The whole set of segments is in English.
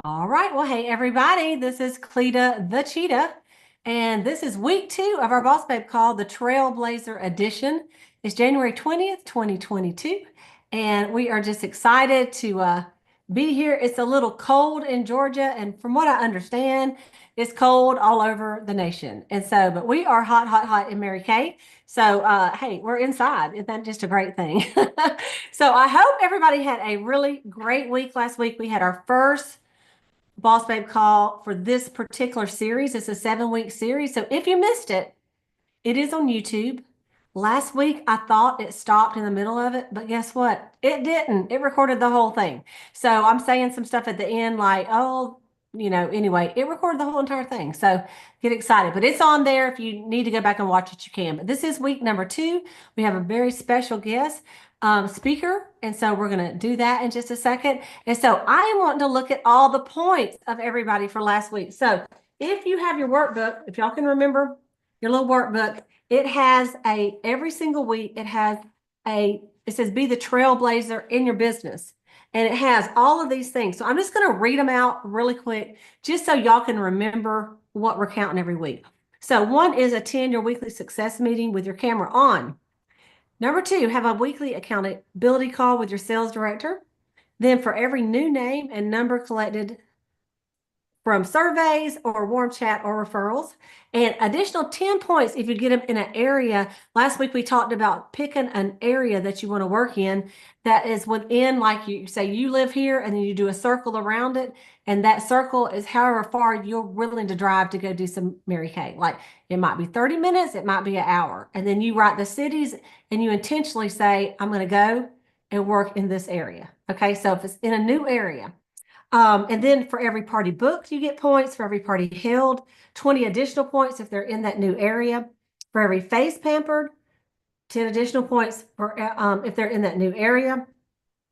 All right. Well, hey, everybody, this is Cleta the Cheetah, and this is week 2 of our Boss Babe call, the Trailblazer edition. It's January 20th, 2022, and we are just excited to be here. It's a little cold in Georgia, and from what I understand, it's cold all over the nation. And so, but we are hot, hot, hot in Mary Kay. So, hey, we're inside. Isn't that just a great thing? So, I hope everybody had a really great week last week. We had our first Boss Babe call for this particular series. It's a 7-week series. So if you missed it, it is on YouTube. Last week, I thought it stopped in the middle of it, but guess what? It didn't. It recorded the whole thing. So I'm saying some stuff at the end like, oh, anyway, it recorded the whole entire thing. So get excited. But it's on there. If you need to go back and watch it, you can. But this is week number 2. We have a very special guest speaker. And so we're going to do that in just a second. And so I am wanting to look at all the points of everybody for last week. So if you have your workbook, if y'all can remember your little workbook, it has every single week, it says be the trailblazer in your business. And it has all of these things. So I'm just going to read them out really quick, just so y'all can remember what we're counting every week. So one is attend your weekly success meeting with your camera on. Number 2, have a weekly accountability call with your sales director. Then for every new name and number collected from surveys or warm chat or referrals, and additional 10 points if you get them in an area. Last week we talked about picking an area that you want to work in that is within, like you say you live here and then you do a circle around it, and that circle is however far you're willing to drive to go do some Mary Kay. Like it might be 30 minutes, it might be an hour, and then you write the cities and you intentionally say, I'm going to go and work in this area. Okay, so if it's in a new area, and then for every party booked, you get points. For every party held, 20 additional points if they're in that new area. For every face pampered, 10 additional points for if they're in that new area.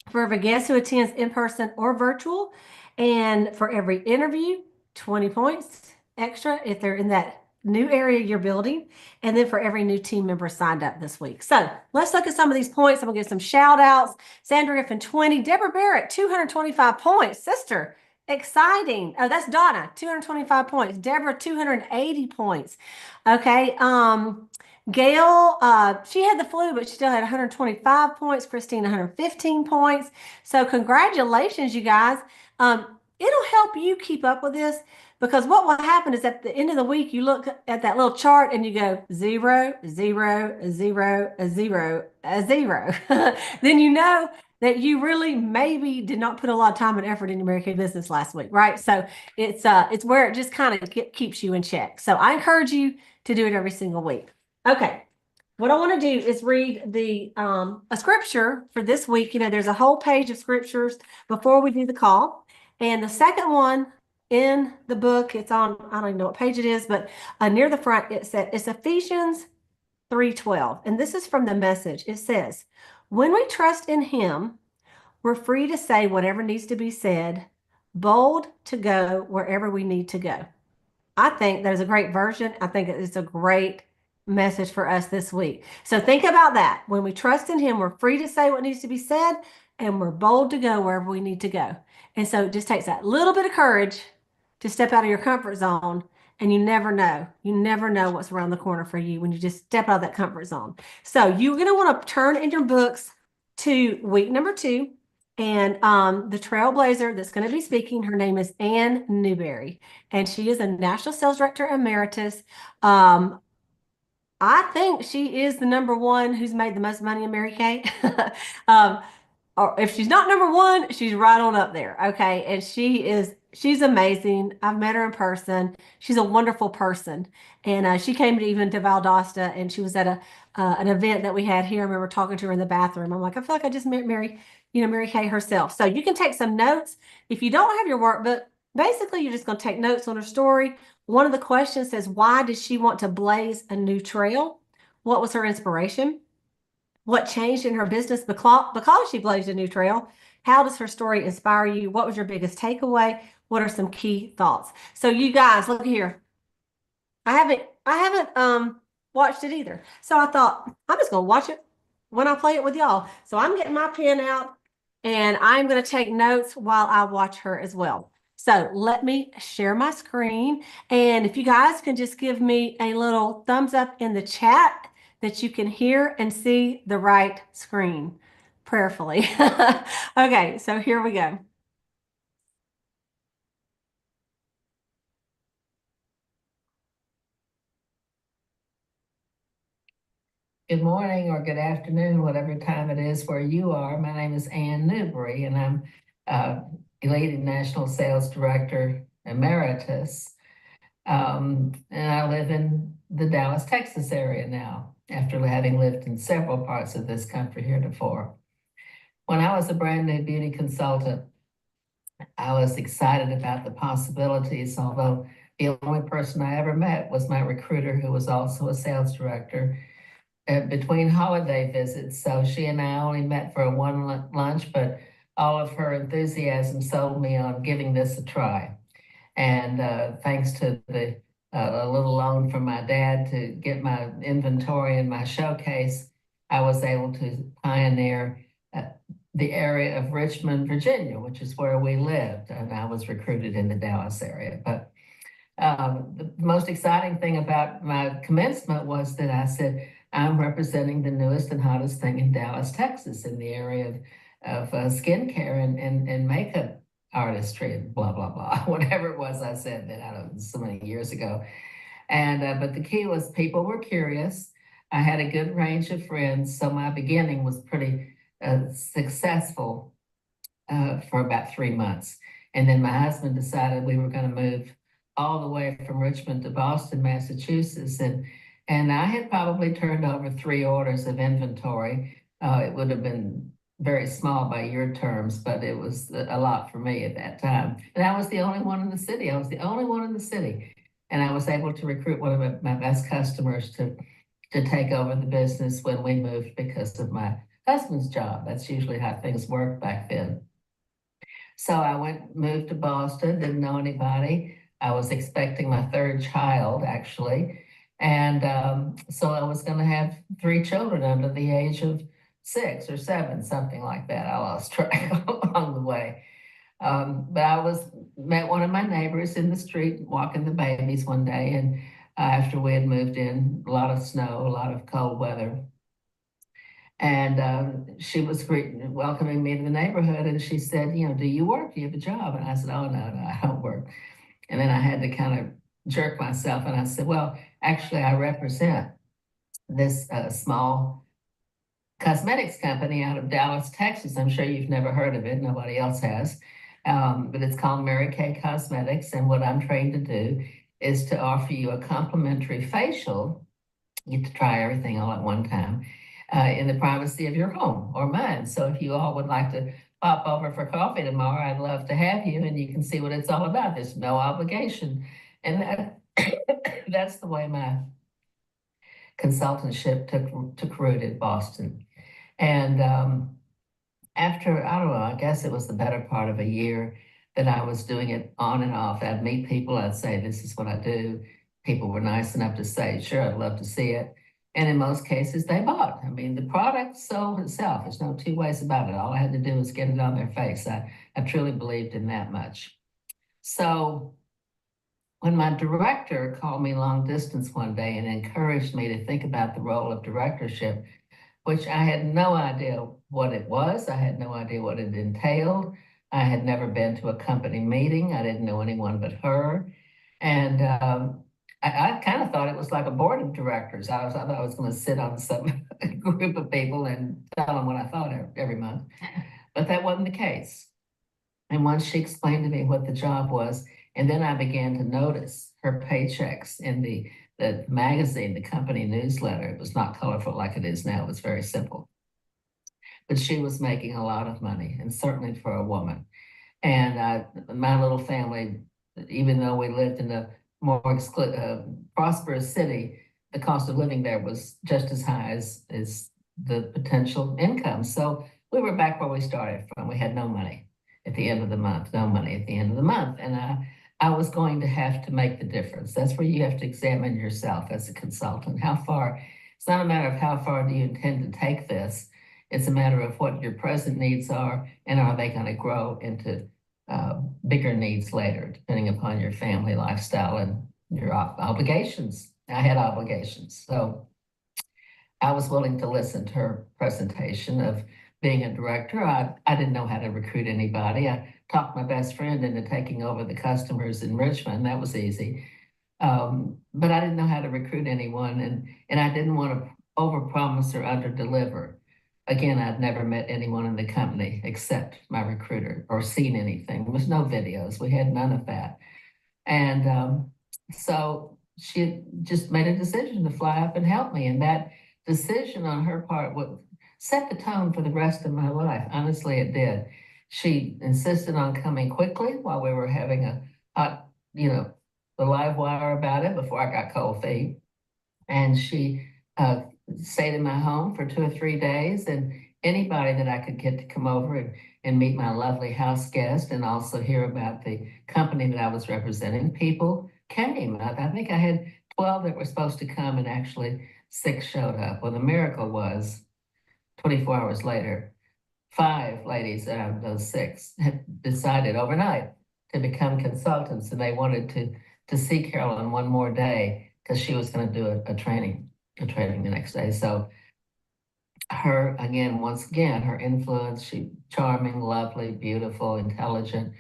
For every guest who attends in person or virtual. And for every interview, 20 points extra if they're in that new area you're building. And then for every new team member signed up this week. So let's look at some of these points. I'm gonna give some shout outs. Sandra Griffin, 20. Deborah Barrett, 225 points. Sister, exciting. Oh, that's Donna, 225 points. Deborah, 280 points. Okay. Gail, she had the flu, but she still had 125 points. Christine, 115 points. So congratulations, you guys. It'll help you keep up with this, because what will happen is at the end of the week, you look at that little chart and you go 0, 0, 0, 0, 0. Then you know that you really maybe did not put a lot of time and effort in your Mary Kay business last week, right? So it's where it just kind of keeps you in check. So I encourage you to do it every single week. Okay. What I want to do is read a scripture for this week. There's a whole page of scriptures before we do the call. And the second one in the book, it's on, I don't even know what page it is, but near the front, it's Ephesians 3:12. And this is from the Message. It says, when we trust in him, we're free to say whatever needs to be said, bold to go wherever we need to go. I think that is a great version. I think it's a great message for us this week. So think about that. When we trust in him, we're free to say what needs to be said, and we're bold to go wherever we need to go. And so it just takes that little bit of courage to step out of your comfort zone. And you never know what's around the corner for you when you just step out of that comfort zone. So you're going to want to turn in your books to week number 2. And the Trailblazer that's going to be speaking, her name is Ann Newbury, and she is a National Sales Director Emeritus. I think she is the number 1 who's made the most money in Mary Kay. Or if she's not number 1, she's right on up there. Okay. And she's amazing. I've met her in person. She's a wonderful person. And she came even to Valdosta, and she was at an event that we had here. I remember talking to her in the bathroom. I'm like, I feel like I just met Mary Kay herself. So you can take some notes. If you don't have your workbook, basically you're just going to take notes on her story. One of the questions says, why did she want to blaze a new trail? What was her inspiration? What changed in her business because she blazed a new trail? How does her story inspire you? What was your biggest takeaway? What are some key thoughts? So you guys, look here. I haven't watched it either. So I thought I'm just gonna watch it when I play it with y'all. So I'm getting my pen out and I'm gonna take notes while I watch her as well. So let me share my screen. And if you guys can just give me a little thumbs up in the chat that you can hear and see the right screen prayerfully. Okay, so here we go. Good morning or good afternoon, whatever time it is where you are. My name is Ann Newbury, and I'm Elated National Sales Director Emeritus. And I live in the Dallas, Texas area now, after having lived in several parts of this country heretofore. When I was a brand new beauty consultant, I was excited about the possibilities, although the only person I ever met was my recruiter, who was also a sales director. Between holiday visits. So she and I only met for one lunch, but all of her enthusiasm sold me on giving this a try. And thanks to a little loan from my dad to get my inventory and my showcase, I was able to pioneer the area of Richmond, Virginia, which is where we lived. And I was recruited in the Dallas area. But the most exciting thing about my commencement was that I said, I'm representing the newest and hottest thing in Dallas, Texas, in the area of skincare and makeup artistry and blah, blah, blah, whatever it was I said that, I don't know, so many years ago. And but the key was people were curious. I had a good range of friends, so my beginning was pretty successful for about 3 months. And then my husband decided we were going to move all the way from Richmond to Boston, Massachusetts. And I had probably turned over 3 orders of inventory. It would have been very small by your terms, but it was a lot for me at that time. And I was the only one in the city. I was the only one in the city. And I was able to recruit one of my best customers to take over the business when we moved because of my husband's job. That's usually how things worked back then. So I moved to Boston, didn't know anybody. I was expecting my 3rd child, actually. And so I was going to have 3 children under the age of 6 or 7, something like that. I lost track along the way. But met one of my neighbors in the street walking the babies one day. And after we had moved in, a lot of snow, a lot of cold weather. And she was welcoming me to the neighborhood. And she said, do you work? Do you have a job? And I said, oh, no, I don't work. And then I had to kind of jerk myself. And I said, well, actually, I represent this small cosmetics company out of Dallas, Texas. I'm sure you've never heard of it. Nobody else has. But it's called Mary Kay Cosmetics. And what I'm trained to do is to offer you a complimentary facial. You get to try everything all at one time in the privacy of your home or mine. So if you all would like to pop over for coffee tomorrow, I'd love to have you, and you can see what it's all about. There's no obligation. And that's the way my consultantship took root in Boston. And after, I don't know, I guess it was the better part of a year that I was doing it on and off. I'd meet people, I'd say, this is what I do. People were nice enough to say, sure, I'd love to see it. And in most cases, they bought. I mean, the product sold itself. There's no 2 ways about it. All I had to do was get it on their face. I truly believed in that much. So when my director called me long distance one day and encouraged me to think about the role of directorship, which I had no idea what it was. I had no idea what it entailed. I had never been to a company meeting. I didn't know anyone but her. And I kind of thought it was like a board of directors. I thought I was going to sit on some group of people and tell them what I thought every month. But that wasn't the case. And once she explained to me what the job was, and then I began to notice her paychecks in the magazine, the company newsletter. It was not colorful like it is now. It was very simple. But she was making a lot of money, and certainly for a woman. And my little family, even though we lived in a more prosperous city, the cost of living there was just as high as the potential income. So we were back where we started from. We had no money at the end of the month, no money at the end of the month. And I was going to have to make the difference. That's where you have to examine yourself as a consultant. How far, it's not a matter of how far do you intend to take this. It's a matter of what your present needs are, and are they going to grow into bigger needs later, depending upon your family lifestyle and your obligations. I had obligations. So I was willing to listen to her presentation of being a director. I didn't know how to recruit anybody. I talked my best friend into taking over the customers in Richmond. That was easy. But I didn't know how to recruit anyone, and I didn't want to overpromise or underdeliver. Again, I'd never met anyone in the company except my recruiter or seen anything. There was no videos. We had none of that. And so she just made a decision to fly up and help me. And that decision on her part would set the tone for the rest of my life. Honestly, it did. She insisted on coming quickly while we were having a hot, the live wire about it before I got cold feet. And she stayed in my home for 2 or 3 days. And anybody that I could get to come over and meet my lovely house guest and also hear about the company that I was representing, people came. I think I had 12 that were supposed to come, and actually 6 showed up. Well, the miracle was 24 hours later, 5 ladies out of those 6 had decided overnight to become consultants, and they wanted to see Carolyn one more day because she was going to do a training the next day. So her, once again, her influence, she charming, lovely, beautiful, intelligent,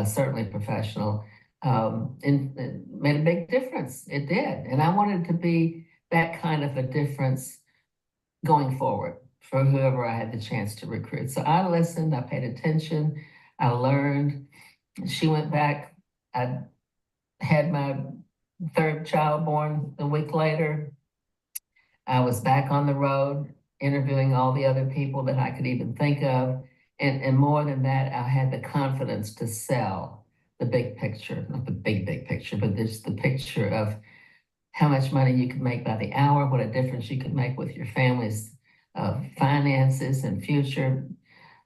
certainly professional, and it made a big difference. It did. And I wanted to be that kind of a difference going forward for whoever I had the chance to recruit. So I listened, I paid attention, I learned. She went back. I had my 3rd child born a week later. I was back on the road interviewing all the other people that I could even think of. And more than that, I had the confidence to sell the big picture, not the big picture, but just the picture of how much money you could make by the hour, what a difference you could make with your family's finances and future.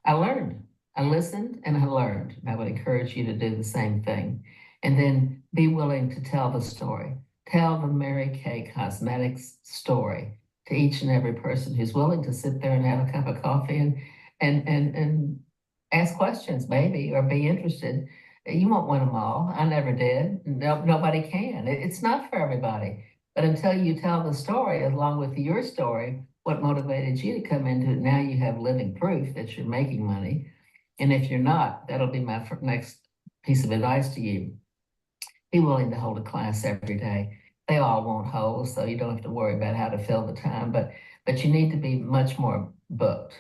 I learned, I listened, and I learned. I would encourage you to do the same thing. And then be willing to tell the story. Tell the Mary Kay Cosmetics story to each and every person who's willing to sit there and have a cup of coffee and ask questions, maybe, or be interested. You won't win them all. I never did. Nobody can. It's not for everybody. But until you tell the story, along with your story, what motivated you to come into it, now you have living proof that you're making money. And if you're not, that'll be my next piece of advice to you. Be willing to hold a class every day. They all won't hold, so you don't have to worry about how to fill the time, but you need to be much more booked.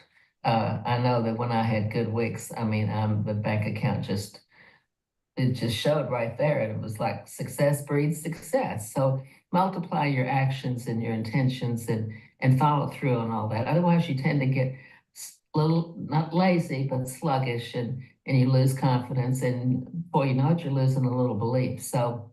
I know that when I had good weeks, the bank account it just showed right there. And it was like success breeds success. So multiply your actions and your intentions and follow through on all that. Otherwise, you tend to get a little, not lazy, but sluggish, and you lose confidence. And before you know it, you're losing a little belief. So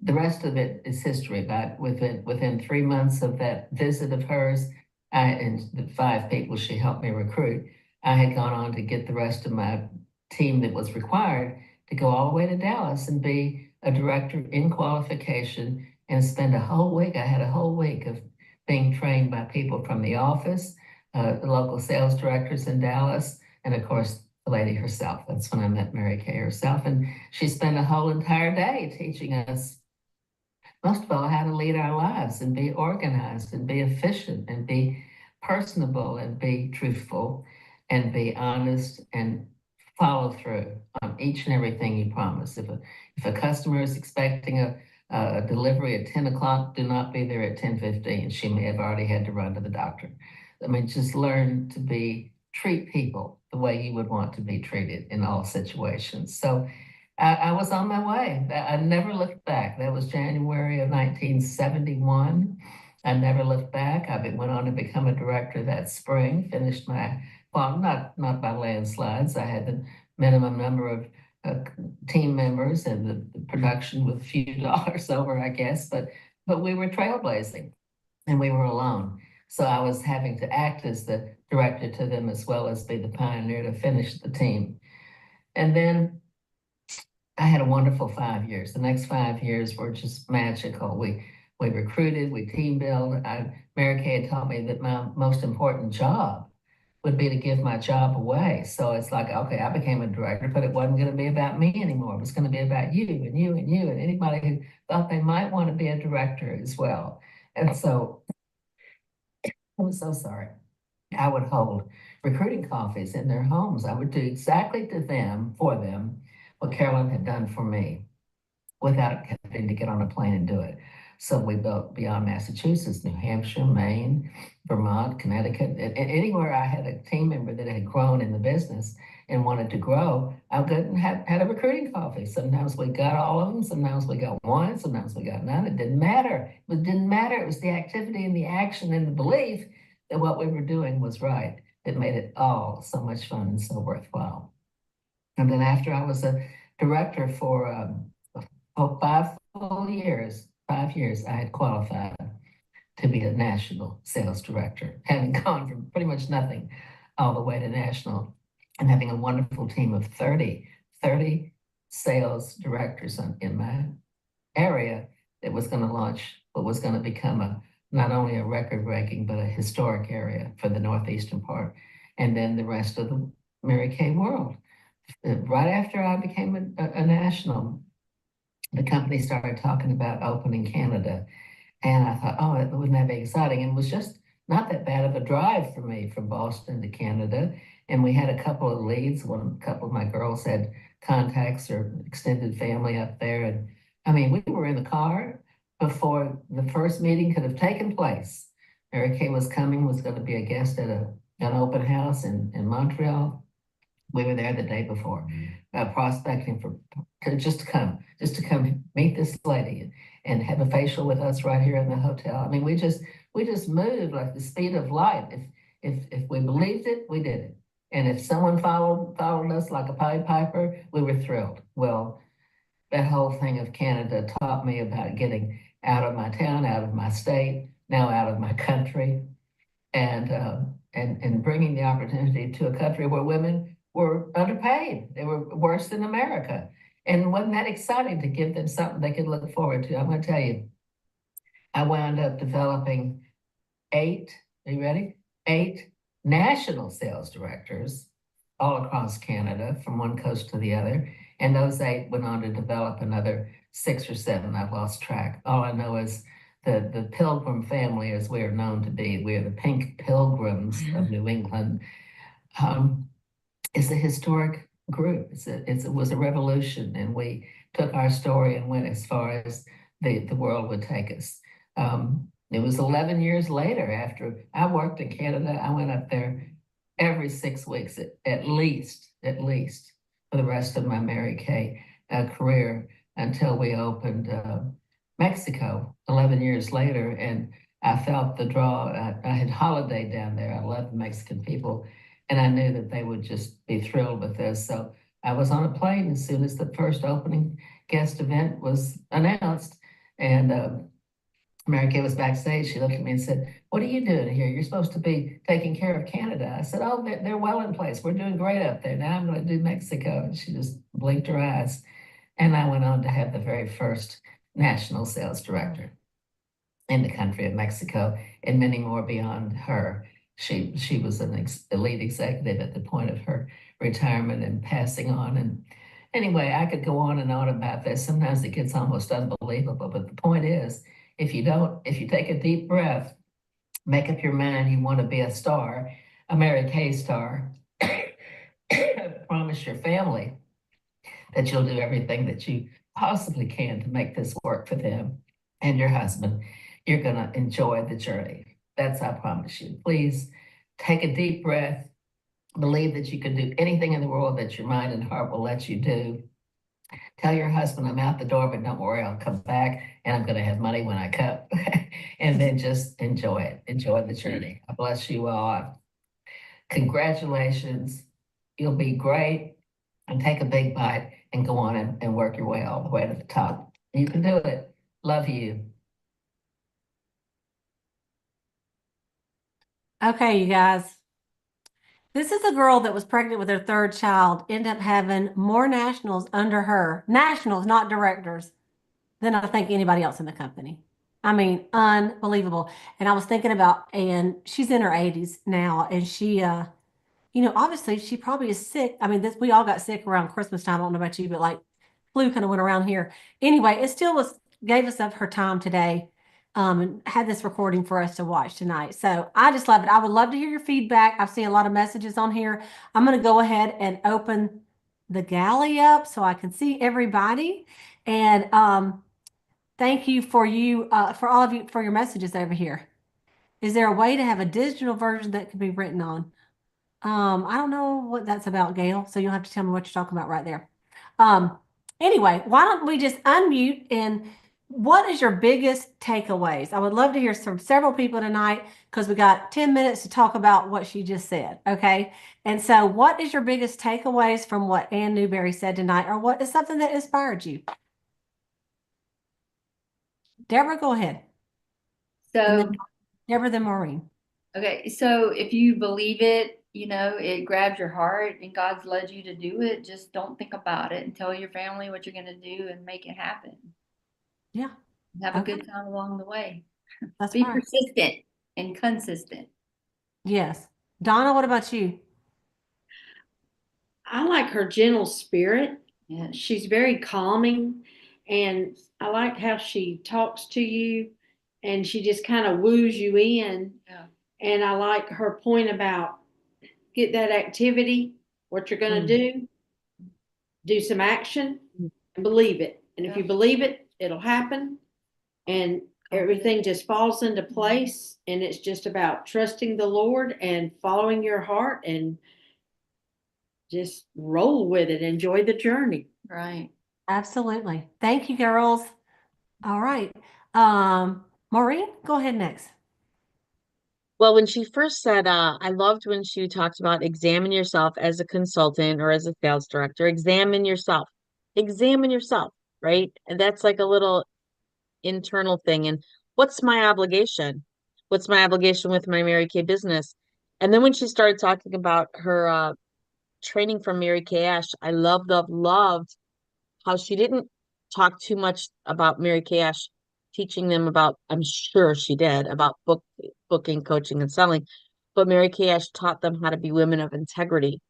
the rest of it is history. But within 3 months of that visit of hers, and the 5 people she helped me recruit, I had gone on to get the rest of my team that was required to go all the way to Dallas and be a director in qualification and spend a whole week. I had a whole week of being trained by people from the office, the local sales directors in Dallas, and of course, the lady herself. That's when I met Mary Kay herself. And she spent a whole entire day teaching us, most of all, how to lead our lives and be organized and be efficient and be personable and be truthful and be honest and follow through on each and everything you promise. If a customer is expecting a delivery at 10 o'clock, do not be there at 10:15. She may have already had to run to the doctor. Just learn to treat people the way you would want to be treated in all situations. So I was on my way. I never looked back. That was January of 1971. I never looked back. I went on to become a director that spring, finished well, not by landslides. I had the minimum number of team members, and the production with a few dollars over, I guess, but we were trailblazing and we were alone. So I was having to act as the director to them as well as be the pioneer to finish the team. And then I had a wonderful 5 years. The next 5 years were just magical. We recruited, we team built. Mary Kay had taught me that my most important job would be to give my job away. So it's like, okay, I became a director, but it wasn't going to be about me anymore. It was going to be about you and you and you and anybody who thought they might want to be a director as well. And so I'm so sorry. I would hold recruiting coffees in their homes. I would do exactly to them, for them, what Carolyn had done for me without having to get on a plane and do it. So we built beyond Massachusetts, New Hampshire, Maine, Vermont, Connecticut, and anywhere I had a team member that had grown in the business and wanted to grow, I would and had a recruiting coffee. Sometimes we got all of them, sometimes we got one, sometimes we got none. It didn't matter. It didn't matter. It was the activity and the action and the belief that what we were doing was right that made it all so much fun and so worthwhile. And then after I was a director for 5 years, I had qualified to be a national sales director, having gone from pretty much nothing all the way to national and having a wonderful team of 30 sales directors in my area that was going to launch what was going to become not only a record-breaking, but a historic area for the northeastern part, and then the rest of the Mary Kay world. Right after I became a national, the company started talking about opening Canada. And I thought, oh, wouldn't that be exciting? And it was just not that bad of a drive for me from Boston to Canada. And we had a couple of leads. A couple of my girls had contacts or extended family up there. And I mean, we were in the car before the first meeting could have taken place. Mary Kay was going to be a guest at an open house in Montreal. We were there the day before, prospecting just to come meet this lady and have a facial with us right here in the hotel. I mean, we just moved like the speed of light. If we believed it, we did it. And if someone followed us like a Pied Piper, we were thrilled. Well, that whole thing of Canada taught me about getting out of my town, out of my state, now out of my country, and bringing the opportunity to a country where women were underpaid. They were worse than America. And wasn't that exciting to give them something they could look forward to? I'm going to tell you, I wound up developing 8, are you ready? 8 national sales directors all across Canada from one coast to the other. And those 8 went on to develop another 6 or 7. I've lost track. All I know is the Pilgrim family, as we are known to be, we are the Pink Pilgrims of New England. It's a historic group. It was a revolution, and we took our story and went as far as the world would take us. It was 11 years later after I worked in Canada. I went up there every 6 weeks, at least, for the rest of my Mary Kay career until we opened Mexico 11 years later. And I felt the draw. I had holidayed down there. I loved the Mexican people. And I knew that they would just be thrilled with this. So I was on a plane as soon as the first opening guest event was announced. And Mary Kay was backstage. She looked at me and said, "What are you doing here? You're supposed to be taking care of Canada." I said, "Oh, they're well in place. We're doing great up there. Now I'm going to do Mexico." And she just blinked her eyes. And I went on to have the very first national sales director in the country of Mexico, and many more beyond her. She was an elite executive at the point of her retirement and passing on. And anyway, I could go on and on about this. Sometimes it gets almost unbelievable. But the point is, if you take a deep breath, make up your mind you want to be a star, a Mary Kay star, promise your family that you'll do everything that you possibly can to make this work for them and your husband, you're going to enjoy the journey. That's, I promise you. Please take a deep breath. Believe that you can do anything in the world that your mind and heart will let you do. Tell your husband, I'm out the door, but don't worry, I'll come back and I'm going to have money when I come. And then just enjoy it. Enjoy the journey. I bless you all. Congratulations. You'll be great. And take a big bite and go on and work your way all the way to the top. You can do it. Love you. Okay, you guys. This is a girl that was pregnant with her 3rd child, ended up having more nationals under her, nationals, not directors, than I think anybody else in the company. I mean, unbelievable. And I was thinking about, and she's in her 80s now, and obviously she probably is sick. I mean, we all got sick around Christmas time. I don't know about you, but like flu kind of went around here. Anyway, it still gave us of her time today, and had this recording for us to watch tonight. So I just love it. I would love to hear your feedback. I've seen a lot of messages on here. I'm going to go ahead and open the galley up so I can see everybody. And thank you for all of you for your messages over here. Is there a way to have a digital version that can be written on? I don't know what that's about, Gail, so you'll have to tell me what you're talking about right there. Um, anyway, why don't we just unmute, and what is your biggest takeaways? I would love to hear from several people tonight because we got 10 minutes to talk about what she just said, okay? And so what is your biggest takeaways from what Ann Newbury said tonight, or what is something that inspired you? Deborah, go ahead. And So, then Deborah, then Maureen. okay, so if you believe it, it grabs your heart and God's led you to do it, just don't think about it and tell your family what you're going to do and make it happen. Yeah. Have a Okay. good time along the way. That's Be right. persistent and consistent. Yes. Donna, what about you? I like her gentle spirit. Yeah. She's very calming, and I like how she talks to you and she just kind of woos you in. Yeah. And I like her point about get that activity, what you're going to do some action and believe it. And if you believe it, it'll happen. And everything just falls into place. And it's just about trusting the Lord and following your heart and just roll with it. Enjoy the journey. Right. Absolutely. Thank you, girls. All right. Maureen, go ahead next. Well, when she first said, I loved when she talked about examine yourself as a consultant or as a sales director, examine yourself, right? And that's like a little internal thing. And what's my obligation? What's my obligation with my Mary Kay business? And then when she started talking about her training from Mary Kay Ash, I loved how she didn't talk too much about Mary Kay Ash teaching them about, I'm sure she did, about booking, coaching, and selling. But Mary Kay Ash taught them how to be women of integrity.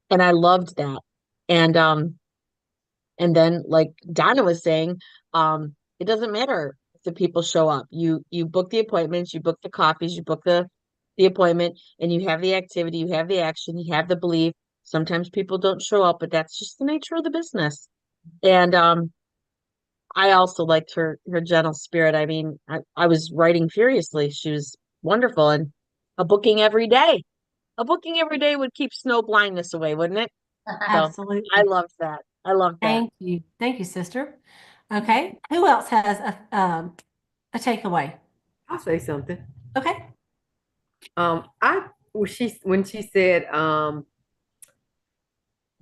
And I loved that. And then like Donna was saying, it doesn't matter if the people show up. You book the appointments, you book the coffees, you book the appointment, and you have the activity, you have the action, you have the belief. Sometimes people don't show up, but that's just the nature of the business. And I also liked her gentle spirit. I mean, I was writing furiously. She was wonderful, and a booking every day. A booking every day would keep snow blindness away, wouldn't it? So Absolutely. I loved that. I loved that. Thank you. Thank you, sister. Okay. Who else has a takeaway? I'll say something. Okay. When she said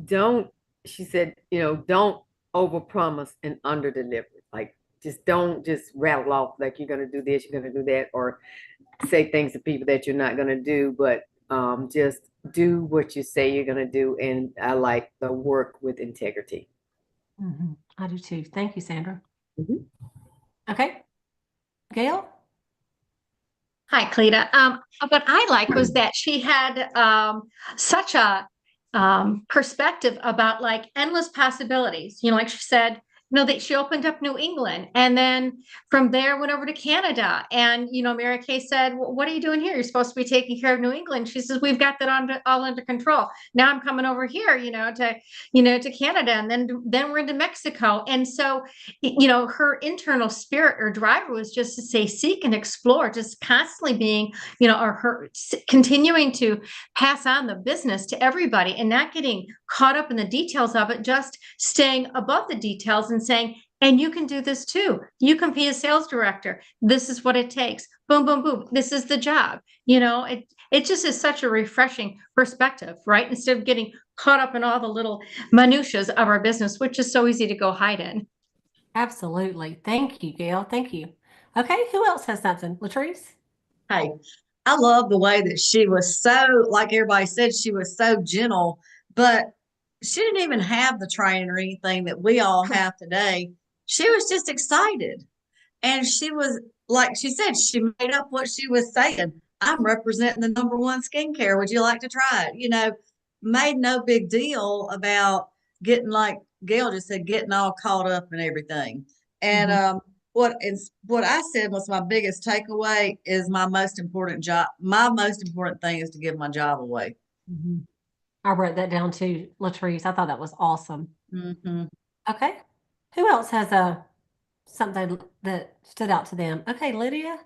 don't she said, don't overpromise and underdeliver. Like just don't just rattle off like you're gonna do this, you're gonna do that, or say things to people that you're not gonna do, but just do what you say you're gonna do. And I like the work with integrity. I do too. Thank you, Sandra. Mhm. Okay. Gail? Hi, Cleta. What I like was that she had such a perspective about like endless possibilities. Like she said, that she opened up New England and then from there went over to Canada. And, Mary Kay said, what are you doing here? You're supposed to be taking care of New England. She says, we've got that all under control. Now I'm coming over here, to Canada. And then we're into Mexico. And so, her internal spirit or driver was just to say, seek and explore, just constantly being, or her continuing to pass on the business to everybody and not getting caught up in the details of it, just staying above the details and saying, and you can do this too. You can be a sales director. This is what it takes. Boom, boom, boom. This is the job. It just is such a refreshing perspective, right? Instead of getting caught up in all the little minutiae of our business, which is so easy to go hide in. Absolutely. Thank you, Gail. Thank you. Okay. Who else has something? Latrice? Hey, I love the way that she was so, like everybody said, she was so gentle, but she didn't even have the training or anything that we all have today. She was just excited. And she was, like she said, she made up what she was saying. I'm representing the #1 skincare. Would you like to try it? Made no big deal about getting, like Gail just said, getting all caught up in everything. And what I said was my biggest takeaway is my most important job. My most important thing is to give my job away. Mhm. I wrote that down too, Latrice. I thought that was awesome. Mm-hmm. Okay. Who else has something that stood out to them? Okay, Lydia.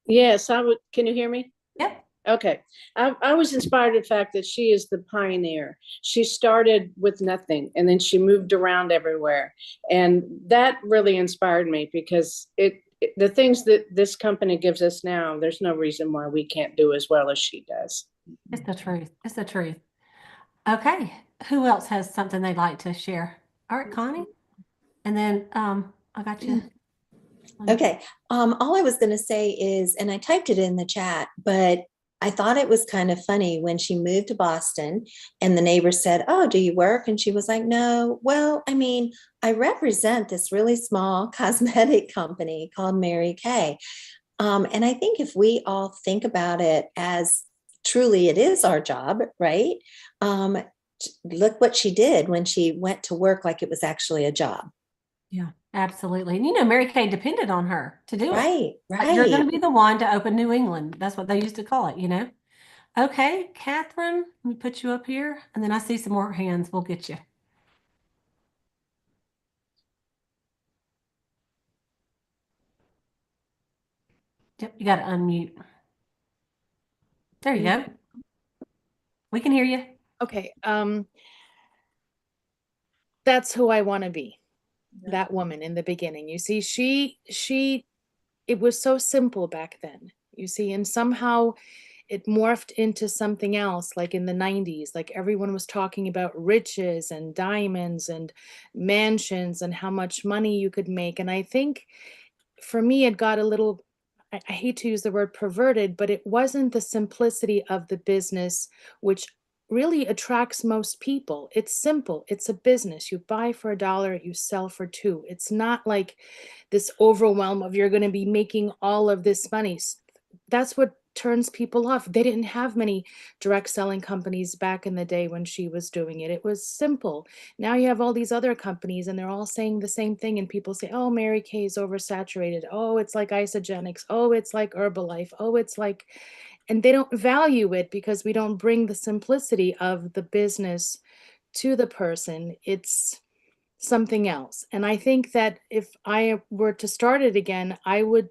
Yes, I would. Can you hear me? Yep. Okay. I was inspired by the fact that she is the pioneer. She started with nothing and then she moved around everywhere. And that really inspired me because the things that this company gives us now, there's no reason why we can't do as well as she does. It's the truth. It's the truth. Okay. Who else has something they'd like to share? All right, Connie. And then I got you. Okay. All I was going to say is, and I typed it in the chat, but I thought it was kind of funny when she moved to Boston and the neighbor said, "Oh, do you work?" And she was like, "No. Well, I mean, I represent this really small cosmetic company called Mary Kay." And I think if we all think about it as truly it is our job, right? Look what she did when she went to work like it was actually a job. Yeah, absolutely. And Mary Kay depended on her to do it. Right, Like, you're going right. to be the one to open New England. That's what they used to call it. Okay, Catherine, let me put you up here. And then I see some more hands. We'll get you. Yep, you got to unmute. There you go. We can hear you. Okay. That's who I want to be. That woman in the beginning. You see, it was so simple back then. You see, and somehow it morphed into something else, like in the 90s, like everyone was talking about riches and diamonds and mansions and how much money you could make. And I think for me, it got a little, I hate to use the word perverted, but it wasn't the simplicity of the business, which really attracts most people. It's simple. It's a business. You buy for $1, you sell for $2. It's not like this overwhelm of you're going to be making all of this money. That's what turns people off. They didn't have many direct selling companies back in the day when she was doing it. It was simple. Now you have all these other companies and they're all saying the same thing. And people say, "Oh, Mary Kay is oversaturated. Oh, it's like Isogenics. Oh, it's like Herbalife. Oh, it's like," and they don't value it because we don't bring the simplicity of the business to the person. It's something else. And I think that if I were to start it again, I would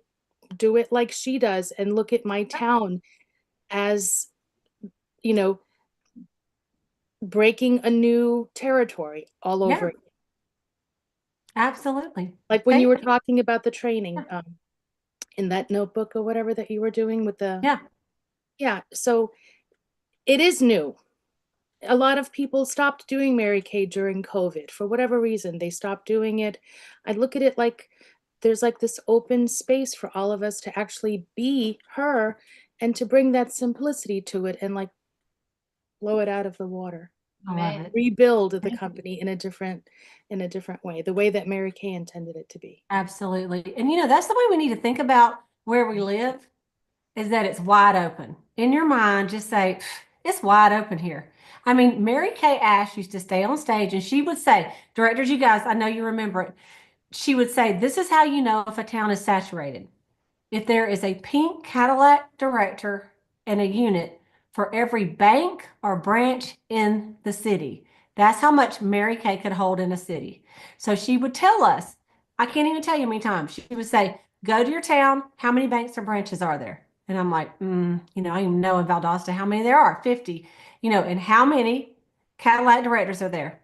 do it like she does and look at my town as, you know, breaking a new territory all over. Yeah, absolutely. Like when you Thank were talking about the training in that notebook or whatever that you were doing with the, Yeah. yeah. So it is new. A lot of people stopped doing Mary Kay during COVID for whatever reason. They stopped doing it. I look at it like there's like this open space for all of us to actually be her and to bring that simplicity to it and like blow it out of the water. I love it. Rebuild the Thank you. company in a different way, the way that Mary Kay intended it to be. Absolutely. And that's the way we need to think about where we live, is that it's wide open. In your mind, just say, it's wide open here. I mean, Mary Kay Ash used to stay on stage and she would say, directors, you guys, I know you remember it. She would say, this is how you know if a town is saturated. If there is a pink Cadillac director in a unit for every bank or branch in the city. That's how much Mary Kay could hold in a city. So she would tell us, I can't even tell you how many times, she would say, go to your town, how many banks or branches are there? And I'm like, I even know in Valdosta how many there are, 50, and how many Cadillac directors are there?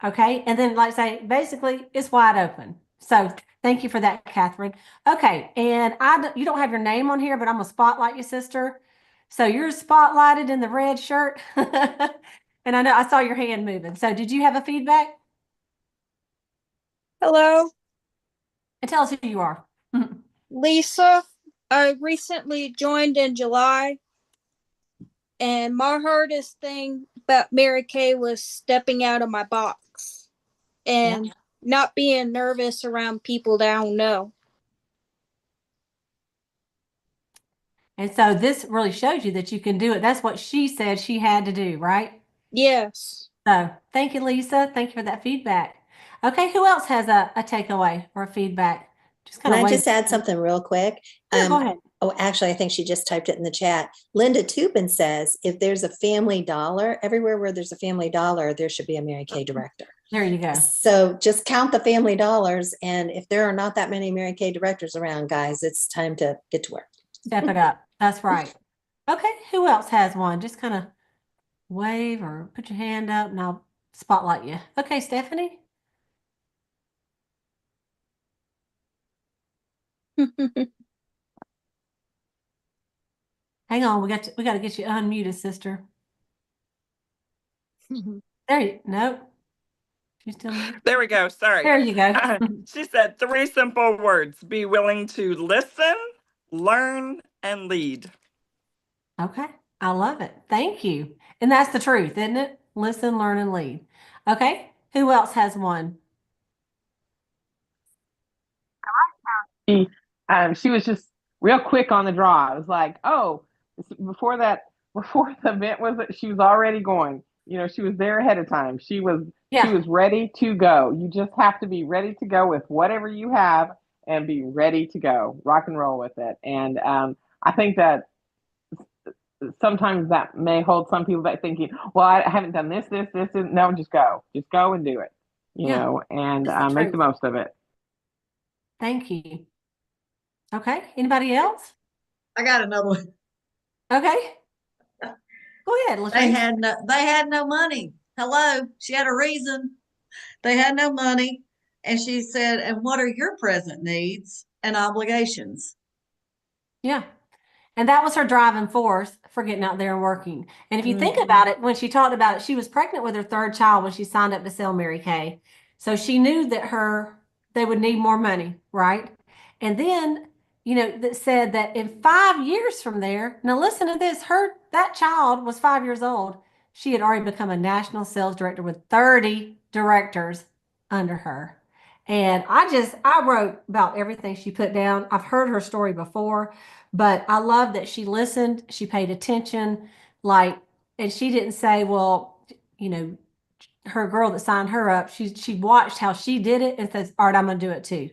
Okay. And then, like say, basically, it's wide open. So thank you for that, Catherine. Okay. And you don't have your name on here, but I'm going to spotlight you, sister. So you're spotlighted in the red shirt. And I know I saw your hand moving. So did you have a feedback? Hello, And tell us who you are. Lisa. I recently joined in July, and my hardest thing about Mary Kay was stepping out of my box and not being nervous around people that I don't know. And so this really shows you that you can do it. That's what she said she had to do, right? Yes. So thank you, Lisa. Thank you for that feedback. Okay, who else has a takeaway or feedback? Just Can kind of I wait. just add something real quick? Yeah, go ahead. Oh, actually, I think she just typed it in the chat. Linda Tupin says, if there's a Family Dollar, everywhere where there's a Family Dollar, there should be a Mary Kay director. There you go. So just count the Family Dollars. And if there are not that many Mary Kay directors around, guys, it's time to get to work. Step it up. That's right. Okay, who else has one? Just kind of wave or put your hand up and I'll spotlight you. Okay, Stephanie. Hang on, we got to get you unmuted, sister. There you nope. She's still muted. There we go. Sorry. There you go. She said 3 simple words: be willing to listen, learn, and lead. Okay, I love it. Thank you. And that's the truth, isn't it? Listen, learn, and lead. Okay, who else has one? She was just real quick on the draw. I was like, oh, before the event she was already going. You know, she was there ahead of time. She was ready to go. You just have to be ready to go with whatever you have and be ready to go, rock and roll with it. And I think that sometimes that may hold some people back thinking, well, I haven't done this. No, just go and do it, you know, and make the most of it. Thank you. Okay, anybody else? I got another one. Okay. Go ahead. They had no money. Hello. She had a reason. They had no money. And she said, and what are your present needs and obligations? Yeah. And that was her driving force for getting out there and working. And if you think about it, when she talked about it, she was pregnant with her 3rd child when she signed up to sell Mary Kay. So she knew that they would need more money, right? And then, you know, that said that in 5 years from there, now listen to this, that child was 5 years old. She had already become a national sales director with 30 directors under her. And I wrote about everything she put down. I've heard her story before, but I love that she listened, she paid attention, and she didn't say, well, you know, her girl that signed her up, she watched how she did it and says, all right, I'm going to do it too.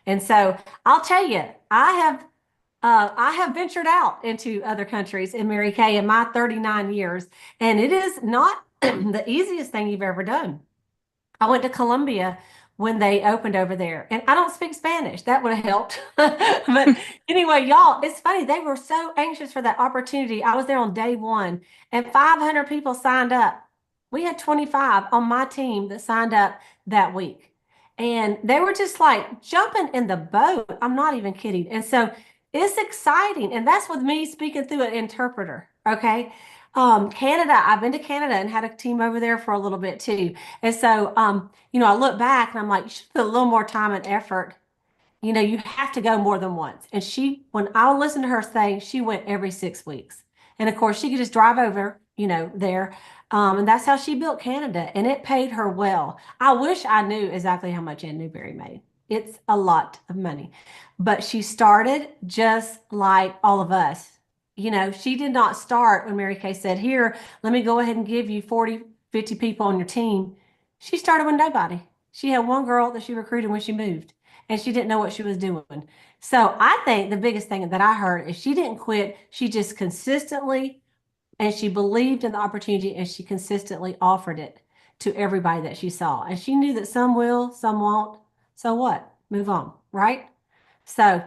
And so I'll tell you, I have ventured out into other countries in Mary Kay in my 39 years, and it is not the easiest thing you've ever done. I went to Colombia when they opened over there, and I don't speak Spanish. That would have helped. But anyway, y'all, it's funny. They were so anxious for that opportunity. I was there on day 1, and 500 people signed up. We had 25 on my team that signed up that week. And they were just like jumping in the boat. I'm not even kidding. And so it's exciting. And that's with me speaking through an interpreter. Okay. Canada, I've been to Canada and had a team over there for a little bit too. And so, you know, I look back and I'm like, you should put a little more time and effort. You know, you have to go more than once. And when I listened to her say, she went every 6 weeks. And of course, she could just drive over, you know, there. And that's how she built Canada. And it paid her well. I wish I knew exactly how much Ann Newbury made. It's a lot of money. But she started just like all of us. You know, she did not start when Mary Kay said, here, let me go ahead and give you 40, 50 people on your team. She started with nobody. She had one girl that she recruited when she moved, and she didn't know what she was doing. So I think the biggest thing that I heard is she didn't quit. She just consistently, and she believed in the opportunity, and she consistently offered it to everybody that she saw. And she knew that some will, some won't. So what? Move on, right? So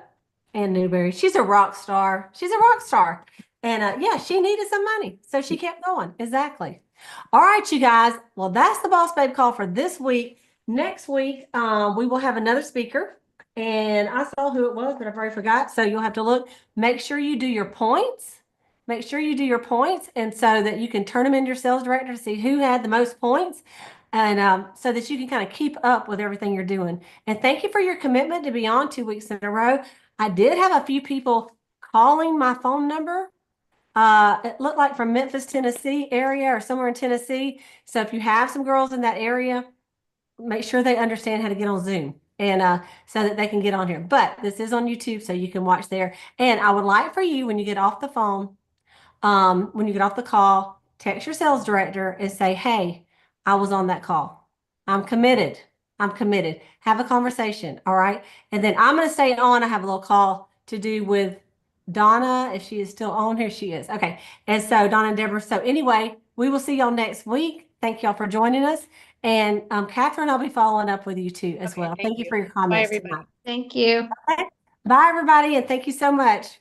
Ann Newbury, she's a rock star. She's a rock star. And yeah, she needed some money. So she kept going. Exactly. All right, you guys. Well, that's the Boss Babe Call for this week. Next week, we will have another speaker. And I saw who it was, but I've already forgot. So you'll have to look. Make sure you do your points. Make sure you do your points, and so that you can turn them into your sales director to see who had the most points, and so that you can kind of keep up with everything you're doing. And thank you for your commitment to be on 2 weeks in a row. I did have a few people calling my phone number. It looked like from Memphis, Tennessee area or somewhere in Tennessee. So if you have some girls in that area, make sure they understand how to get on Zoom. and so that they can get on here. But this is on YouTube, so you can watch there. And I would like for you, when you get off the phone, when you get off the call, text your sales director and say, hey, I was on that call. I'm committed. I'm committed. Have a conversation. All right. And then I'm going to stay on. I have a little call to do with Donna. If she is still on here, she is. Okay. And so Donna and Deborah. So anyway, we will see y'all next week. Thank y'all for joining us. And Catherine, I'll be following up with you too as well. Thank you for your comments everybody. tonight. Thank you. Okay. Bye, everybody. And thank you so much.